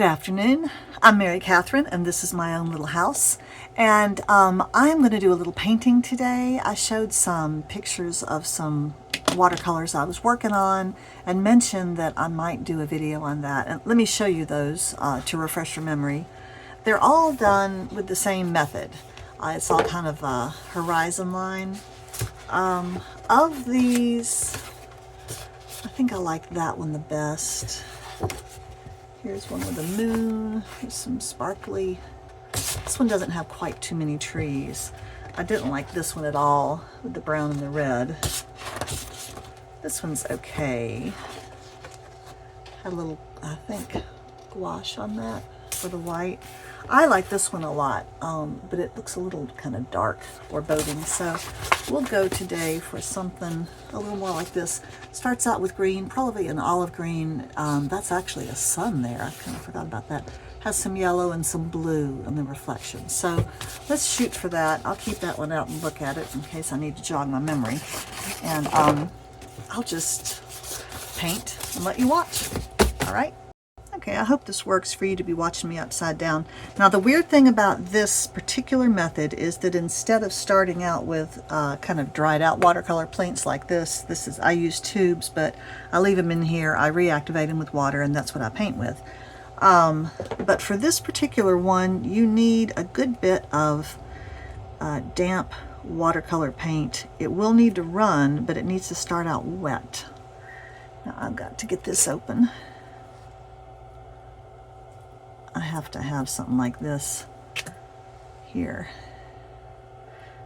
Good afternoon. I'm Mary Catherine, and this is my own little house. And I'm going to do a little painting today. I showed some pictures of some watercolors I was working on and mentioned that I might do a video on that. And let me show you those to refresh your memory. They're all done with the same method. It's all kind of a horizon line. Of these, I think I like that one the best. Here's one with a moon. Here's some sparkly. This one doesn't have quite too many trees. I didn't like this one at all with the brown and the red. This one's okay. Had a little, I think, gouache on that for the white. I like this one a lot, but it looks a little kind of dark or boding. So we'll go today for something a little more like this. Starts out with green, probably an olive green. That's actually a sun there. I kind of forgot about that. Has some yellow and some blue in the reflection. So let's shoot for that. I'll keep that one out and look at it in case I need to jog my memory. And I'll just paint and let you watch. All right? Okay, I hope this works for you to be watching me upside down. Now, the weird thing about this particular method is that instead of starting out with kind of dried out watercolor paints like this, I use tubes, but I leave them in here, I reactivate them with water, and that's what I paint with. But for this particular one, you need a good bit of damp watercolor paint. It will need to run, but it needs to start out wet. Now, I've got to get this open. I have to have something like this here.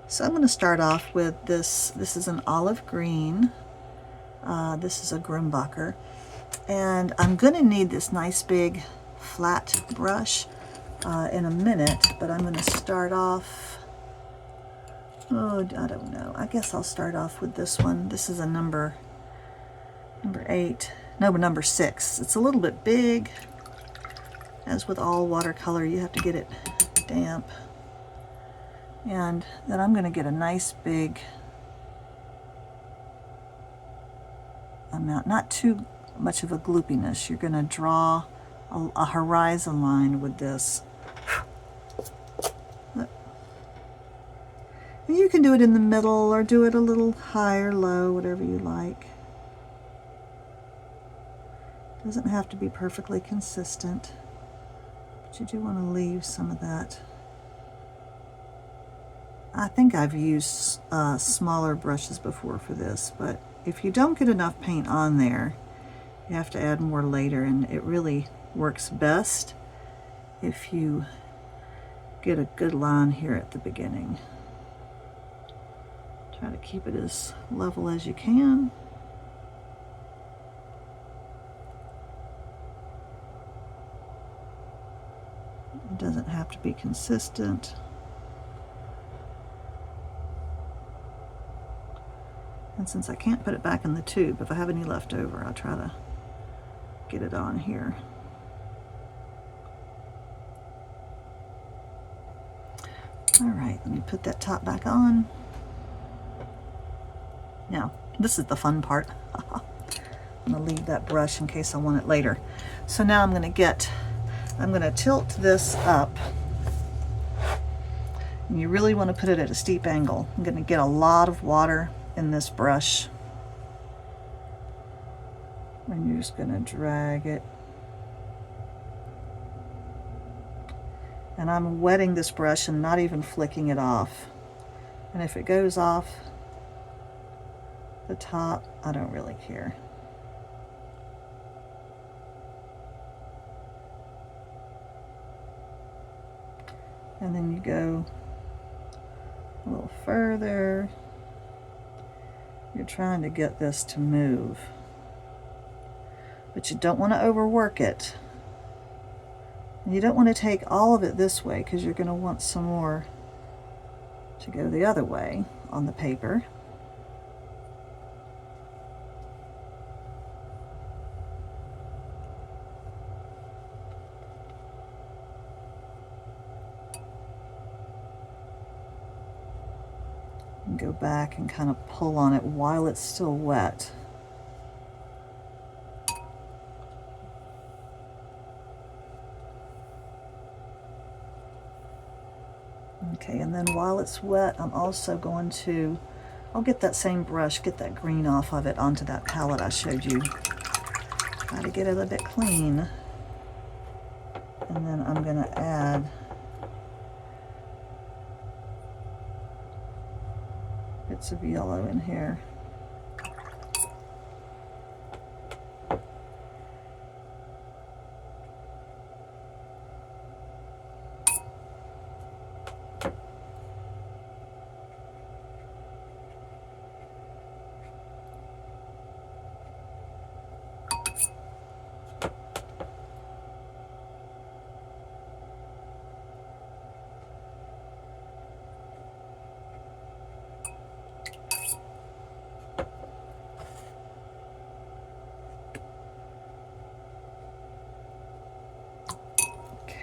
So I'm going to start off with this. This is an olive green. This is a Grumbacher. And I'm going to need this nice big flat brush in a minute, but I'm going to start off, oh, I don't know. I guess I'll start off with this one. This is a number 8. No, number 6. It's a little bit big. As with all watercolor, you have to get it damp. And then I'm going to get a nice big amount, not too much of a gloopiness. You're going to draw a horizon line with this. And you can do it in the middle or do it a little high or low, whatever you like. Doesn't have to be perfectly consistent. You do want to leave some of that. I think I've used smaller brushes before for this, but if you don't get enough paint on there, you have to add more later, and it really works best if you get a good line here at the beginning. Try to keep it as level as you can. It doesn't have to be consistent. And since I can't put it back in the tube, if I have any left over, I'll try to get it on here. All right, let me put that top back on. Now, this is the fun part. I'm gonna leave that brush in case I want it later. So now I'm gonna tilt this up, and you really want to put it at a steep angle. I'm going to get a lot of water in this brush, and you're just going to drag it. And I'm wetting this brush and not even flicking it off. And if it goes off the top, I don't really care. And then you go a little further. You're trying to get this to move, but you don't want to overwork it. And you don't want to take all of it this way, because you're going to want some more to go the other way on the paper. And go back and kind of pull on it while it's still wet. Okay, and then while it's wet, I'm also going to, I'll get that same brush, get that green off of it onto that palette I showed you. Got to get it a bit clean. And then I'm going to add bits of yellow in here.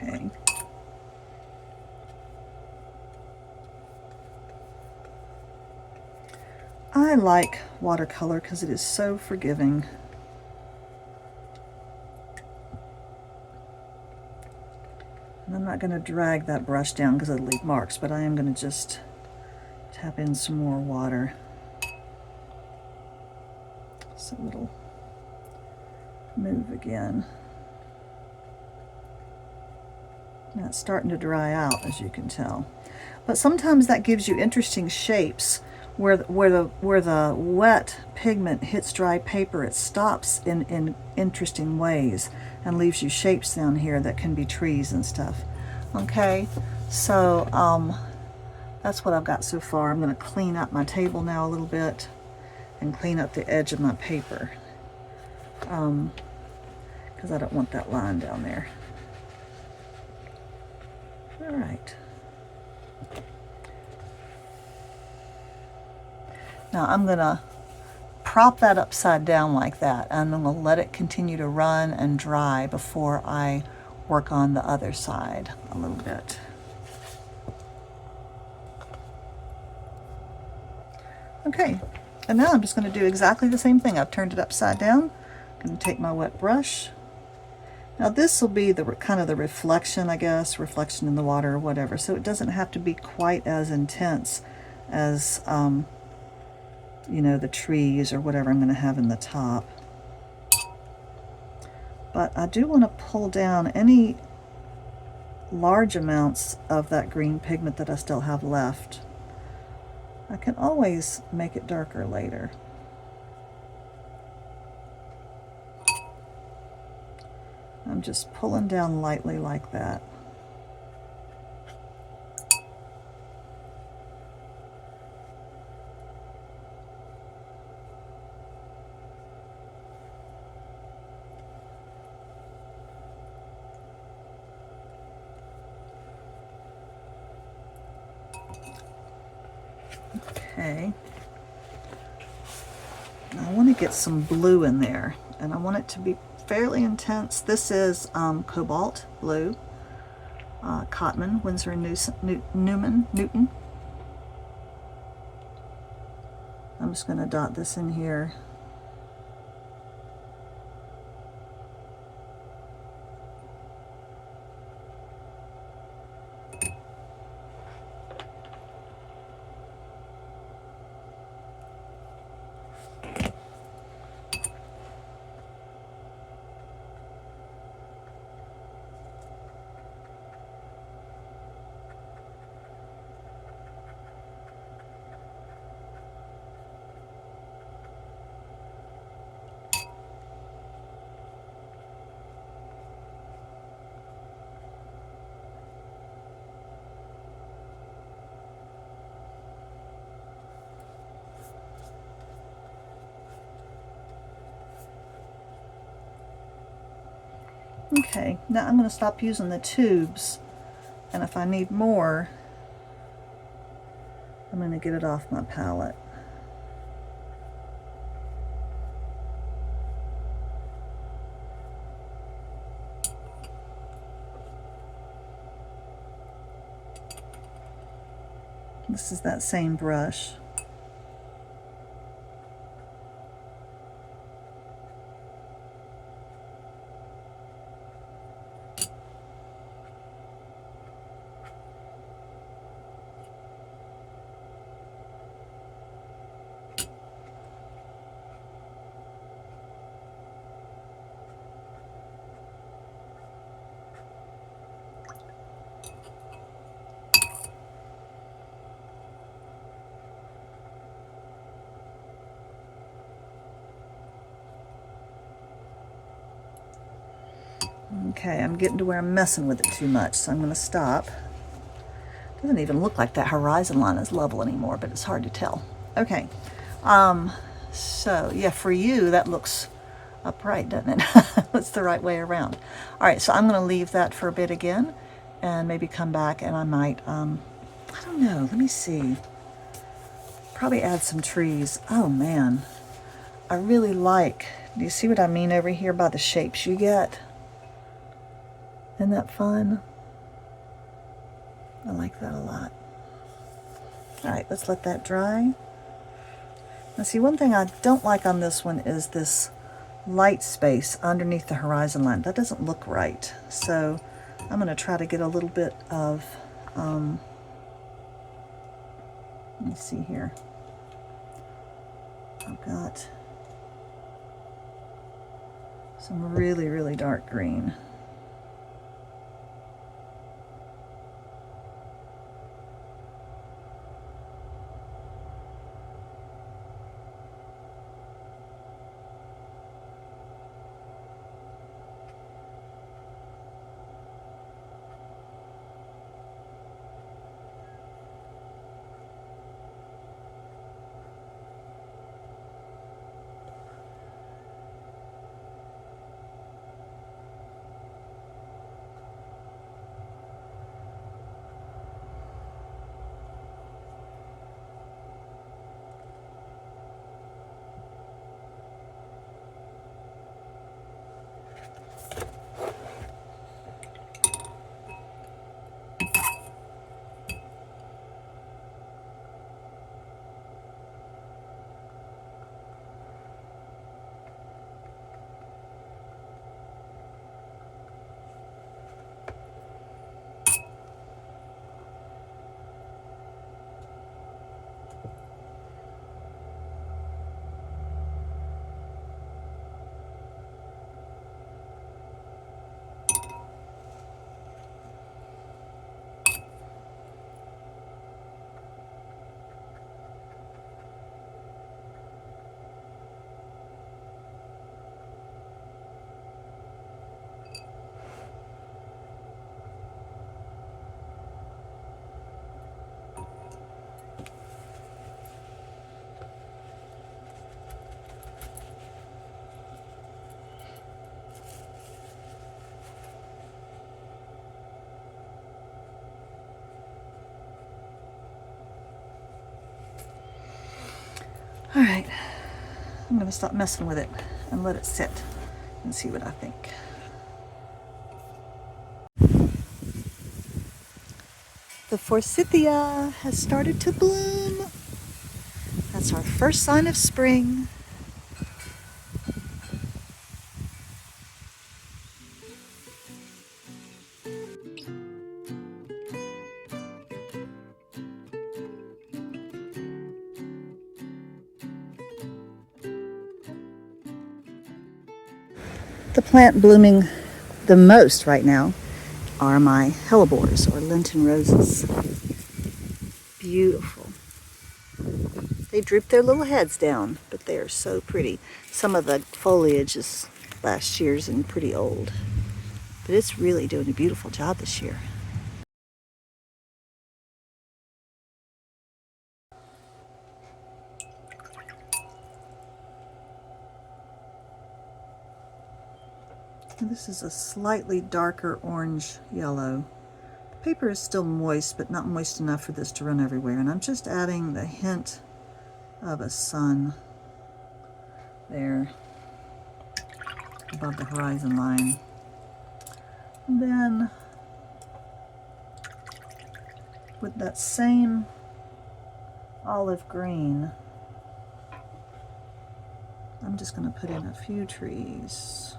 Okay. I like watercolor because it is so forgiving. And I'm not going to drag that brush down because it'll leave marks, but I am going to just tap in some more water so it'll move again. Now it's starting to dry out, as you can tell. But sometimes that gives you interesting shapes where the wet pigment hits dry paper. It stops in interesting ways and leaves you shapes down here that can be trees and stuff. Okay, so that's what I've got so far. I'm going to clean up my table now a little bit and clean up the edge of my paper because I don't want that line down there. All right. Now I'm going to prop that upside down like that, and I'm going to let it continue to run and dry before I work on the other side a little bit. Okay, and now I'm just going to do exactly the same thing. I've turned it upside down. I'm going to take my wet brush. Now this will be the kind of the reflection, I guess, reflection in the water or whatever, so it doesn't have to be quite as intense as you know, the trees or whatever I'm going to have in the top. But I do want to pull down any large amounts of that green pigment that I still have left. I can always make it darker later. I'm just pulling down lightly like that. Okay. Now I want to get some blue in there, and I want it to be fairly intense. This is cobalt blue, Cotman, Winsor & Newton. I'm just going to dot this in here. Okay, now I'm going to stop using the tubes, and if I need more, I'm going to get it off my palette. This is that same brush. Okay, I'm getting to where I'm messing with it too much, so I'm going to stop. Doesn't even look like that horizon line is level anymore, but it's hard to tell. Okay, so yeah, for you that looks upright, doesn't it? It's the right way around. All right, so I'm going to leave that for a bit again, and maybe come back, and I might, I don't know, let me see. Probably add some trees. Oh man, I really like, do you see what I mean over here by the shapes you get? Isn't that fun? I like that a lot. All right, let's let that dry. Now see, one thing I don't like on this one is this light space underneath the horizon line. That doesn't look right. So I'm going to try to get a little bit of, let me see here. I've got some really, really dark green. All right, I'm going to stop messing with it and let it sit and see what I think. The forsythia has started to bloom. That's our first sign of spring. The plant blooming the most right now are my hellebores or Lenten roses. Beautiful. They droop their little heads down, but they are so pretty. Some of the foliage is last year's and pretty old, but it's really doing a beautiful job this year. This is a slightly darker orange yellow. The paper is still moist, but not moist enough for this to run everywhere. And I'm just adding the hint of a sun there above the horizon line. And then with that same olive green, I'm just going to put in a few trees.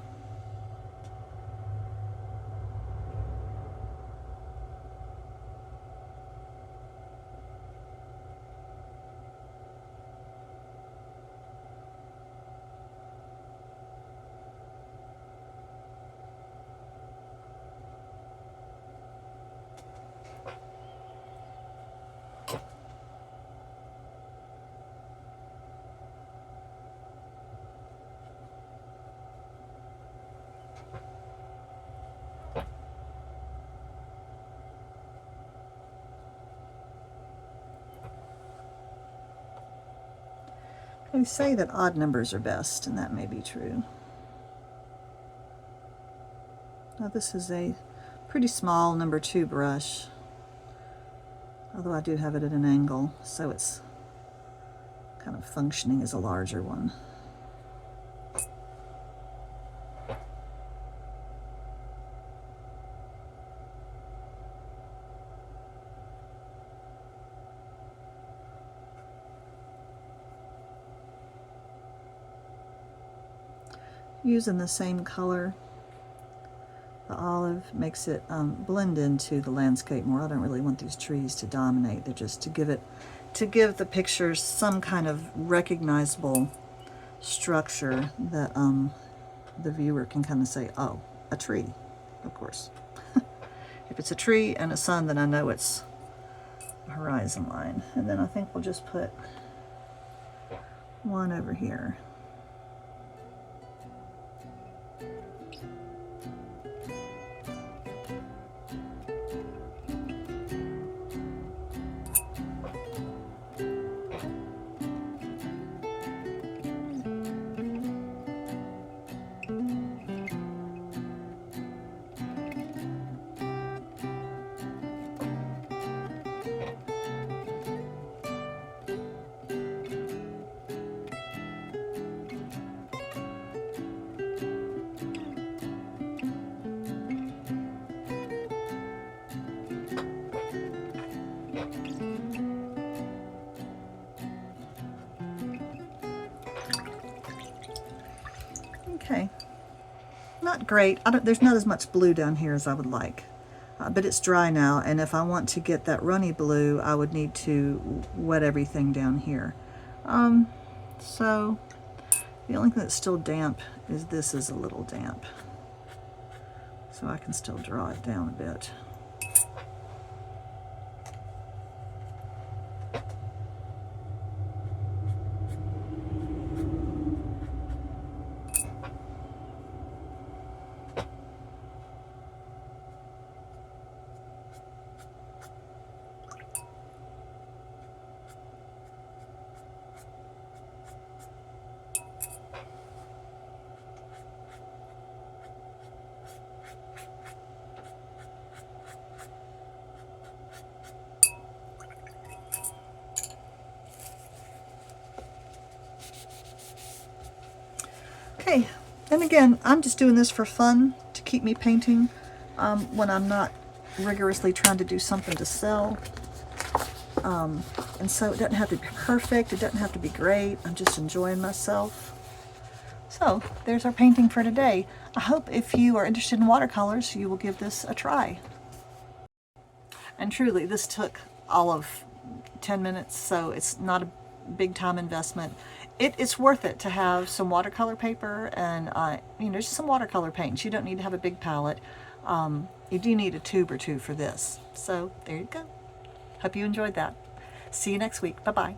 They say that odd numbers are best, and that may be true. Now this is a pretty small number 2 brush, although I do have it at an angle, so it's kind of functioning as a larger one. Using the same color, the olive makes it blend into the landscape more. I don't really want these trees to dominate. They're just to give the pictures some kind of recognizable structure that the viewer can kind of say, oh, a tree, of course. If it's a tree and a sun, then I know it's a horizon line. And then I think we'll just put one over here. Okay, not great. There's not as much blue down here as I would like, but it's dry now, and if I want to get that runny blue, I would need to wet everything down here. So the only thing that's still damp is this is a little damp, so I can still draw it down a bit. Okay, and again, I'm just doing this for fun to keep me painting when I'm not rigorously trying to do something to sell. And so it doesn't have to be perfect, it doesn't have to be great, I'm just enjoying myself. So there's our painting for today. I hope if you are interested in watercolors, you will give this a try. And truly, this took all of 10 minutes, so it's not a big time investment. It's worth it to have some watercolor paper and just some watercolor paints. You don't need to have a big palette. You do need a tube or two for this. So there you go. Hope you enjoyed that. See you next week. Bye-bye.